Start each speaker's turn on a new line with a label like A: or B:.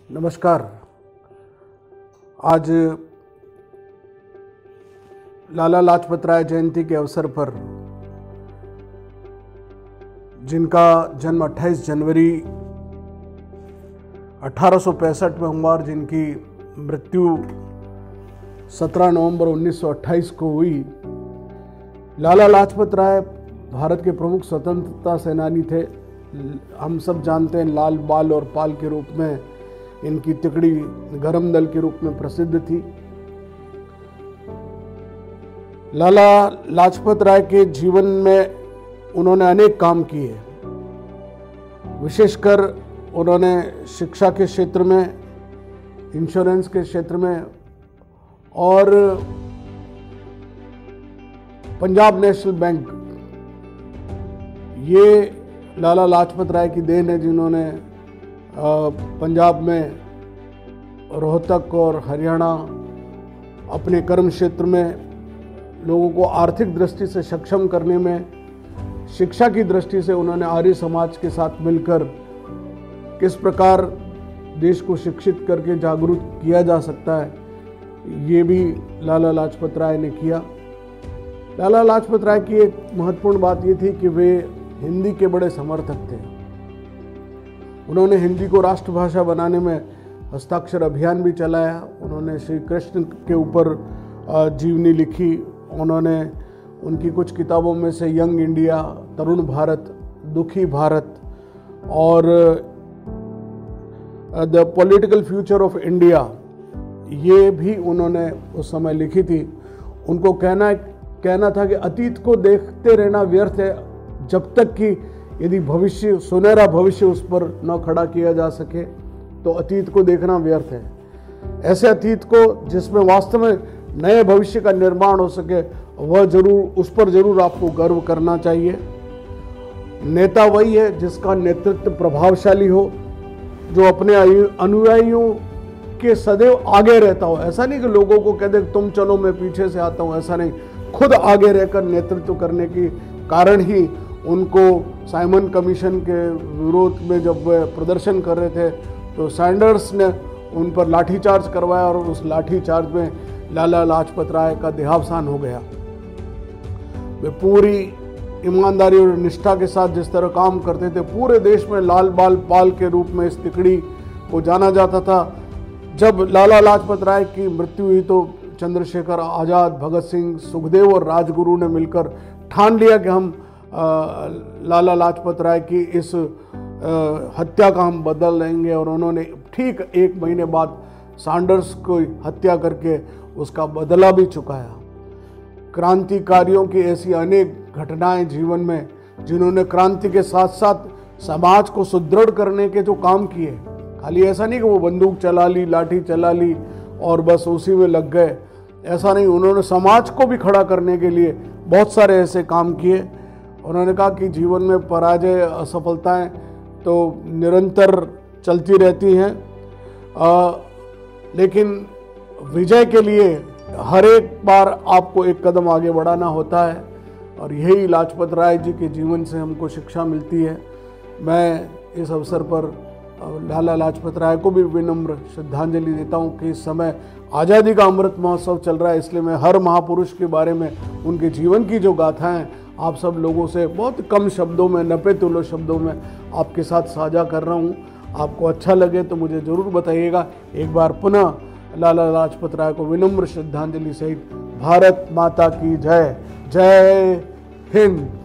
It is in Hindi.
A: नमस्कार। आज लाला लाजपत राय जयंती के अवसर पर, जिनका जन्म 28 जनवरी 1865 में हुआ और जिनकी मृत्यु 17 नवंबर 1928 को हुई, लाला लाजपत राय भारत के प्रमुख स्वतंत्रता सेनानी थे। हम सब जानते हैं, लाल बाल और पाल के रूप में इनकी तिकड़ी गरम दल के रूप में प्रसिद्ध थी। लाला लाजपत राय के जीवन में उन्होंने अनेक काम किए। विशेषकर उन्होंने शिक्षा के क्षेत्र में, इंश्योरेंस के क्षेत्र में और पंजाब नेशनल बैंक, ये लाला लाजपत राय की देन है, जिन्होंने पंजाब में रोहतक और हरियाणा अपने कर्म क्षेत्र में लोगों को आर्थिक दृष्टि से सक्षम करने में, शिक्षा की दृष्टि से उन्होंने आर्य समाज के साथ मिलकर किस प्रकार देश को शिक्षित करके जागरूक किया जा सकता है, ये भी लाला लाजपत राय ने किया। लाला लाजपत राय की एक महत्वपूर्ण बात ये थी कि वे हिंदी के बड़े समर्थक थे। उन्होंने हिंदी को राष्ट्रभाषा बनाने में हस्ताक्षर अभियान भी चलाया। उन्होंने श्री कृष्ण के ऊपर जीवनी लिखी। उन्होंने उनकी कुछ किताबों में से यंग इंडिया, तरुण भारत, दुखी भारत और the political future of India, ये भी उन्होंने उस समय लिखी थी। उनको कहना था कि अतीत को देखते रहना व्यर्थ है जब तक कि यदि भविष्य, सुनहरा भविष्य उस पर न खड़ा किया जा सके तो अतीत को देखना व्यर्थ है। ऐसे अतीत को जिसमें वास्तव में नए भविष्य का निर्माण हो सके, वह जरूर, उस पर जरूर आपको गर्व करना चाहिए। नेता वही है जिसका नेतृत्व प्रभावशाली हो, जो अपने अनुयायियों के सदैव आगे रहता हो। ऐसा नहीं कि लोगों को कह दे तुम चलो मैं पीछे से आता हूं, ऐसा नहीं। खुद आगे रहकर नेतृत्व करने की कारण ही उनको साइमन कमीशन के विरोध में जब वे प्रदर्शन कर रहे थे तो सैंडर्स ने उन पर लाठीचार्ज करवाया और उस लाठीचार्ज में लाला लाजपत राय का देहावसान हो गया। वे पूरी ईमानदारी और निष्ठा के साथ जिस तरह काम करते थे, पूरे देश में लाल बाल पाल के रूप में इस तिकड़ी को जाना जाता था। जब लाला लाजपत राय की मृत्यु हुई तो चंद्रशेखर आज़ाद, भगत सिंह, सुखदेव और राजगुरु ने मिलकर ठान लिया कि हम लाला लाजपत राय की इस हत्या का हम बदल लेंगे। और उन्होंने ठीक 1 महीने बाद सैंडर्स को हत्या करके उसका बदला भी चुकाया। क्रांतिकारियों की ऐसी अनेक घटनाएं जीवन में, जिन्होंने क्रांति के साथ साथ समाज को सुदृढ़ करने के जो काम किए, खाली ऐसा नहीं कि वो बंदूक चला ली, लाठी चला ली और बस उसी में लग गए, ऐसा नहीं। उन्होंने समाज को भी खड़ा करने के लिए बहुत सारे ऐसे काम किए। उन्होंने कहा कि जीवन में पराजय, असफलताएं तो निरंतर चलती रहती हैं, लेकिन विजय के लिए हर एक बार आपको एक कदम आगे बढ़ाना होता है। और यही लाजपत राय जी के जीवन से हमको शिक्षा मिलती है। मैं इस अवसर पर लाला लाजपत राय को भी विनम्र श्रद्धांजलि देता हूँ कि इस समय आज़ादी का अमृत महोत्सव चल रहा है, इसलिए मैं हर महापुरुष के बारे में, उनके जीवन की जो गाथाएं आप सब लोगों से बहुत कम शब्दों में, नपे तुलो शब्दों में आपके साथ साझा कर रहा हूँ। आपको अच्छा लगे तो मुझे ज़रूर बताइएगा। एक बार पुनः लाला लाजपत राय को विनम्र श्रद्धांजलि सहित भारत माता की जय। जय हिंद।